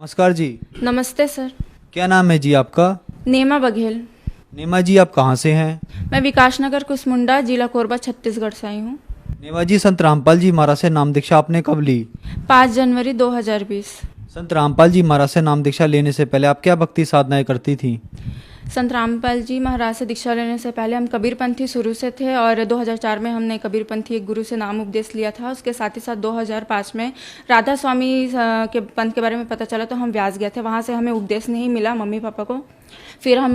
नमस्कार जी। नमस्ते सर। क्या नाम है जी आपका? नेमा बघेल। नेमा जी, आप कहाँ से हैं? मैं विकास नगर कुसमुंडा, जिला कोरबा, छत्तीसगढ़ से आई हूँ। नेमा जी, संत रामपाल जी महाराज से नाम दीक्षा आपने कब ली? 5 जनवरी 2020। संत रामपाल जी महाराज से नाम दीक्षा लेने से पहले आप क्या भक्ति साधनाएं करती थी? संत रामपाल जी महाराज से दीक्षा लेने से पहले हम कबीरपंथी शुरू से थे और 2004 में हमने कबीरपंथी एक गुरु से नाम उपदेश लिया था। उसके साथ ही साथ 2005 में राधा स्वामी के पंथ के बारे में पता चला तो हम व्यास गए थे। वहाँ से हमें उपदेश नहीं मिला मम्मी पापा को। फिर हम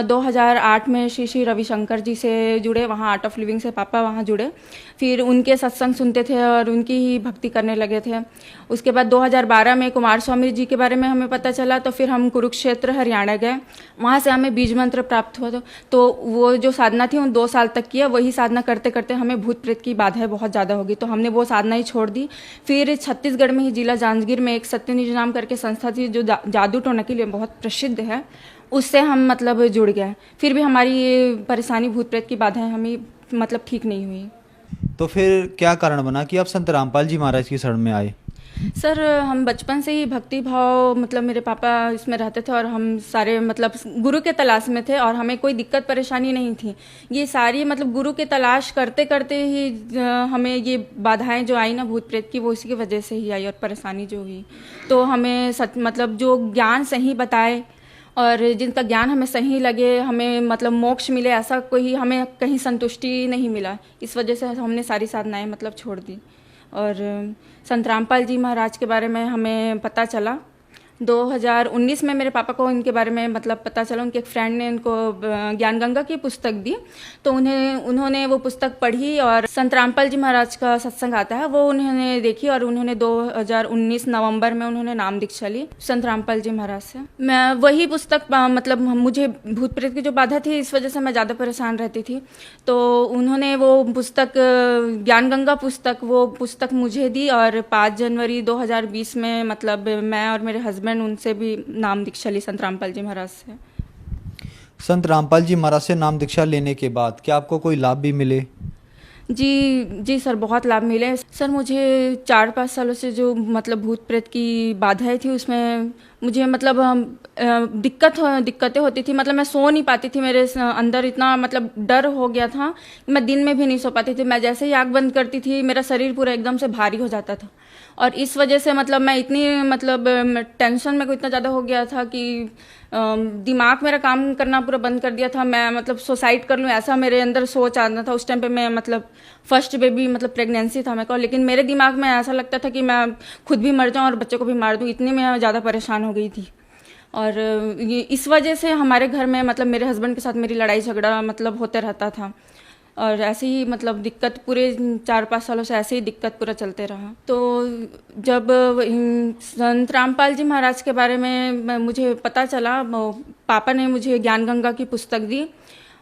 2008 में श्री श्री रविशंकर जी से जुड़े, वहाँ आर्ट ऑफ लिविंग से पापा वहाँ जुड़े। फिर उनके सत्संग सुनते थे और उनकी ही भक्ति करने लगे थे। उसके बाद 2012 में कुमार स्वामी जी के बारे में हमें पता चला तो फिर हम कुरुक्षेत्र हरियाणा गए। वहाँ से हमें बीज मंत्र प्राप्त हुआ। तो वो जो साधना थी उन 2 साल तक किया। वही साधना करते करते हमें भूत प्रेत की बाधाएं बहुत ज़्यादा हो गई तो हमने वो साधना ही छोड़ दी। फिर छत्तीसगढ़ में ही जिला जांजगीर में एक सत्यनिज नाम करके संस्था थी जो जादू टोना के लिए बहुत प्रसिद्ध है, उससे हम मतलब जुड़ गए। फिर भी हमारी ये परेशानी भूत प्रेत की बाधाएं हमें मतलब ठीक नहीं हुई। तो फिर क्या कारण बना कि आप संत रामपाल जी महाराज की शरण में आए? सर हम बचपन से ही भक्ति भाव मतलब मेरे पापा इसमें रहते थे और हम सारे मतलब गुरु के तलाश में थे और हमें कोई दिक्कत परेशानी नहीं थी। ये सारी मतलब गुरु के तलाश करते करते ही हमें ये बाधाएं जो आई ना भूत प्रेत की, वो इसी की वजह से ही आई और परेशानी जो हुई। तो हमें मतलब जो ज्ञान सही बताए और जिनका ज्ञान हमें सही लगे, हमें मतलब मोक्ष मिले, ऐसा कोई हमें कहीं संतुष्टि नहीं मिला। इस वजह से हमने सारी साधनाएं मतलब छोड़ दी। और संत रामपाल जी महाराज के बारे में हमें पता चला 2019 में। मेरे पापा को इनके बारे में मतलब पता चला, उनके एक फ्रेंड ने इनको ज्ञान गंगा की पुस्तक दी तो उन्होंने वो पुस्तक पढ़ी और संत रामपाल जी महाराज का सत्संग आता है वो उन्होंने देखी और उन्होंने 2019 नवंबर में उन्होंने नाम दीक्षा ली संत रामपाल जी महाराज से। मैं वही पुस्तक मतलब मुझे भूत प्रेत की जो बाधा थी इस वजह से मैं ज़्यादा परेशान रहती थी तो उन्होंने वो पुस्तक ज्ञान गंगा पुस्तक वो पुस्तक मुझे दी और 5 जनवरी 2020 में मतलब मैं और मेरे हस्बैंड उनसे भी नाम दीक्षा ली संत रामपाल जी महाराज से। संत रामपाल जी महाराज से नाम दीक्षा लेने के बाद क्या आपको कोई लाभ भी मिले? जी सर, बहुत लाभ मिले सर। मुझे 4-5 सालों से जो मतलब भूत प्रेत की बाधाएं थी उसमें मुझे मतलब दिक्कतें होती थी। मतलब मैं सो नहीं पाती थी, मेरे अंदर इतना मतलब डर हो गया था मैं दिन में भी नहीं सो पाती थी। मैं जैसे ही आँख बंद करती थी मेरा शरीर पूरा एकदम से भारी हो जाता था और इस वजह से मतलब मैं इतनी मतलब टेंशन में को इतना ज़्यादा हो गया था कि दिमाग मेरा काम करना पूरा बंद कर दिया था। मैं मतलब सुसाइड कर लूँ ऐसा मेरे अंदर सोच आता था। उस टाइम पे मैं मतलब फर्स्ट बेबी मतलब प्रेगनेंसी था मेरे को, लेकिन मेरे दिमाग में ऐसा लगता था कि मैं खुद भी मर जाऊँ और बच्चे को भी मार दूँ, इतनी मैं ज़्यादा परेशान हो गई थी। और ये इस वजह से हमारे घर में मतलब मेरे हस्बैंड के साथ मेरी लड़ाई झगड़ा मतलब होते रहता था और ऐसे ही मतलब दिक्कत पूरे 4-5 सालों से ऐसे ही दिक्कत पूरा चलते रहा। तो जब संत रामपाल जी महाराज के बारे में मुझे पता चला, पापा ने मुझे ज्ञान गंगा की पुस्तक दी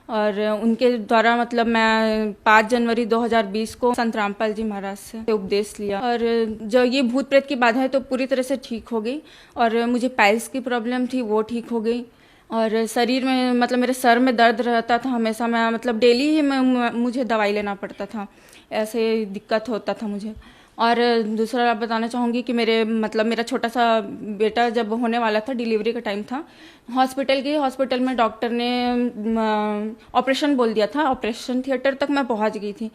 और उनके द्वारा मतलब मैं 5 जनवरी 2020 को संत रामपाल जी महाराज से उपदेश लिया और जो ये भूत प्रेत की बाधाएं तो पूरी तरह से ठीक हो गई और मुझे पाइल्स की प्रॉब्लम थी वो ठीक हो गई और शरीर में मतलब मेरे सर में दर्द रहता था हमेशा। मैं मतलब डेली ही मुझे दवाई लेना पड़ता था, ऐसे दिक्कत होता था मुझे। और दूसरा आप बताना चाहूँगी कि मेरा छोटा सा बेटा जब होने वाला था, डिलीवरी का टाइम था, हॉस्पिटल में डॉक्टर ने ऑपरेशन बोल दिया था। ऑपरेशन थिएटर तक मैं पहुँच गई थी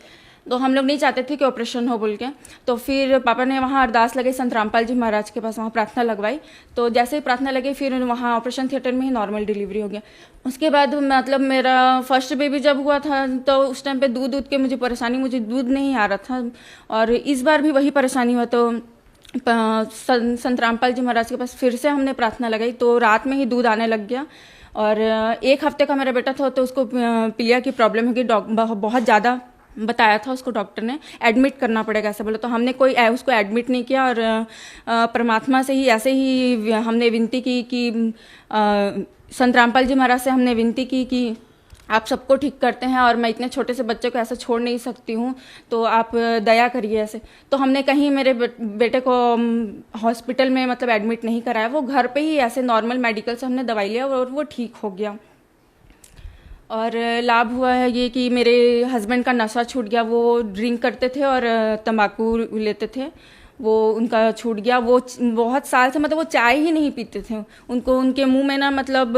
तो हम लोग नहीं चाहते थे कि ऑपरेशन हो बोल के। तो फिर पापा ने वहाँ अरदास लगाई संत रामपाल जी महाराज के पास, वहाँ प्रार्थना लगवाई। तो जैसे ही प्रार्थना लगी फिर वहाँ ऑपरेशन थिएटर में ही नॉर्मल डिलीवरी हो गया। उसके बाद मतलब मेरा फर्स्ट बेबी जब हुआ था तो उस टाइम पे दूध के मुझे परेशानी, मुझे दूध नहीं आ रहा था और इस बार भी वही परेशानी हुआ। तो संत रामपाल जी महाराज के पास फिर से हमने प्रार्थना लगाई तो रात में ही दूध आने लग गया और 1 हफ्ते का मेरा बेटा था तो उसको पीलिया की प्रॉब्लम होगी, बहुत ज़्यादा बताया था उसको डॉक्टर ने, एडमिट करना पड़ेगा ऐसा बोला। तो हमने उसको एडमिट नहीं किया और परमात्मा से ही ऐसे ही हमने विनती की कि संत रामपाल जी महाराज से हमने विनती की कि आप सबको ठीक करते हैं और मैं इतने छोटे से बच्चे को ऐसे छोड़ नहीं सकती हूँ तो आप दया करिए ऐसे। तो हमने कहीं मेरे बेटे को हॉस्पिटल में मतलब एडमिट नहीं कराया, वो घर पे ही ऐसे नॉर्मल मेडिकल से हमने दवाई लिया और वो ठीक हो गया। और लाभ हुआ है ये कि मेरे हस्बैंड का नशा छूट गया, वो ड्रिंक करते थे और तंबाकू लेते थे वो उनका छूट गया। वो बहुत साल से मतलब वो चाय ही नहीं पीते थे। उनको उनके मुंह में ना मतलब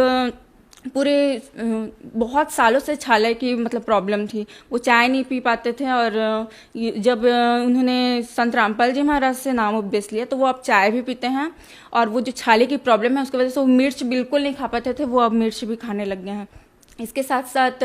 पूरे बहुत सालों से छाले की मतलब प्रॉब्लम थी। वो चाय नहीं पी पाते थे। और जब उन्होंने संत रामपाल जी महाराज से नाम उपदेश लिया तो वो अब चाय भी पीते हैं। और वो जो छाले की प्रॉब्लम है उसकी वजह से वो मिर्च बिल्कुल नहीं खा पाते थे, वो अब मिर्च भी खाने लग गए हैं। इसके साथ साथ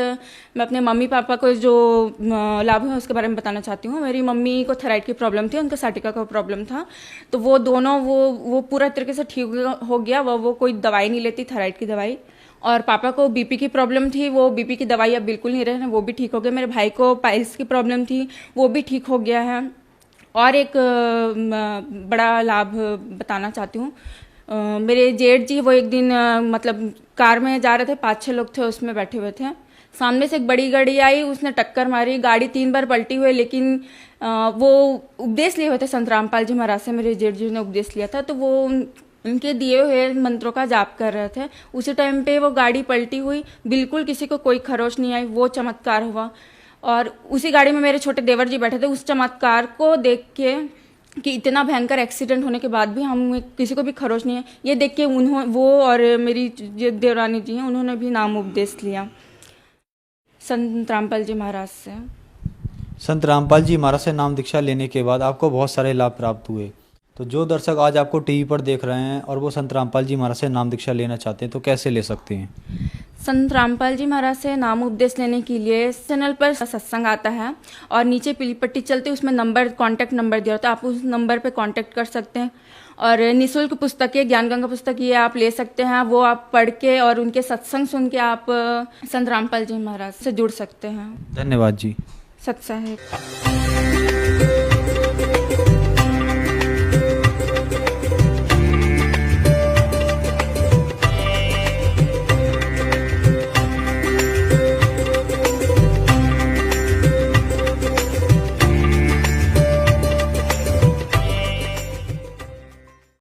मैं अपने मम्मी पापा को जो लाभ है उसके बारे में बताना चाहती हूँ। मेरी मम्मी को थायराइड की प्रॉब्लम थी, उनको साटिका का प्रॉब्लम था। तो वो दोनों वो पूरा तरीके से ठीक हो गया। वो कोई दवाई नहीं लेती, थायराइड की दवाई। और पापा को बीपी की प्रॉब्लम थी, वो बीपी की दवाई अब बिल्कुल नहीं रहे, वो भी ठीक हो गया। मेरे भाई को पाइल्स की प्रॉब्लम थी, वो भी ठीक हो गया है। और एक बड़ा लाभ बताना चाहती हूँ। मेरे जेठ जी वो एक दिन मतलब कार में जा रहे थे, 5-6 लोग थे उसमें बैठे हुए थे। सामने से एक बड़ी गाड़ी आई, उसने टक्कर मारी, गाड़ी 3 बार पलटी हुई। लेकिन वो उपदेश लिए हुए थे संत रामपाल जी महाराज से, मेरे जेठ जी ने उपदेश लिया था। तो वो उनके दिए हुए मंत्रों का जाप कर रहे थे। उसी टाइम पे वो गाड़ी पलटी हुई, बिल्कुल किसी को कोई खरोच नहीं आई, वो चमत्कार हुआ। और उसी गाड़ी में मेरे छोटे देवर जी बैठे थे। उस चमत्कार को देख के कि इतना भयंकर एक्सीडेंट होने के बाद भी हम किसी को भी खरोच नहीं है, ये देख के वो और मेरी जो देवरानी जी हैं उन्होंने भी नाम उपदेश लिया संत रामपाल जी महाराज से। संत रामपाल जी महाराज से नाम दीक्षा लेने के बाद आपको बहुत सारे लाभ प्राप्त हुए। तो जो दर्शक आज आपको टीवी पर देख रहे हैं और वो संत रामपाल जी महाराज से नाम दीक्षा लेना चाहते हैं तो कैसे ले सकते हैं? संत रामपाल जी महाराज से नाम उपदेश लेने के लिए चैनल पर सत्संग आता है और नीचे पीली पट्टी चलती है, उसमें नंबर, कांटेक्ट नंबर दिया होता है। आप उस नंबर पे कांटेक्ट कर सकते हैं। और निःशुल्क पुस्तकें, ज्ञान गंगा पुस्तक ये आप ले सकते हैं। वो आप पढ़ के और उनके सत्संग सुन के आप संत रामपाल जी महाराज से जुड़ सकते हैं। धन्यवाद जी। सत साहिब।